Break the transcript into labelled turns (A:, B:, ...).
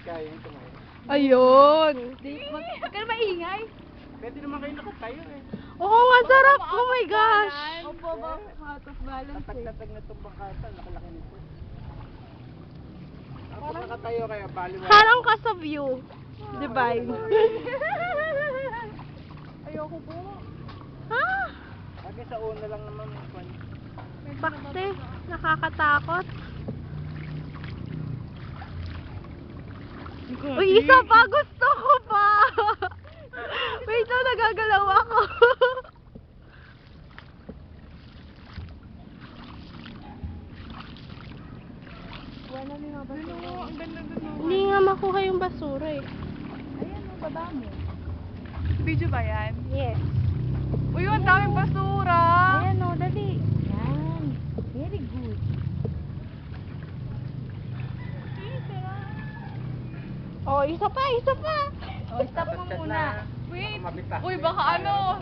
A: kaya yung tumayo.
B: Ayun.
C: Huwag ka na maingay.
A: Pwede naman kayo nakatayo eh.
B: Oo, nga sarap. Oh my gosh.
C: Opo, out of balance eh.
A: Tatag-tatag na itong bangkata, laki-laki nito. Tapos nakatayo kayo, baliwala.
B: Harang ka sa view. Divine.
C: Ayoko po.
B: Ah,
A: Lagi sa una lang naman.
B: bakte. Nakakatakot. Uy, isa pa. Gusto ko pa. Wait lang, nagagalaw ako.
C: Wala na yung basura. Ang ganda dun.
B: Hindi nga makuha yung basura eh.
C: Ayan, ang baba mo.
D: Video ba yan?
B: Yes.
D: Uy, ang daming basura!
C: Ayan o, dali. Yan. Very good.
B: Oh, isa pa, isa pa.
C: O, stop mo muna.
D: Wait!
A: Mabita.
D: Uy, baka ano?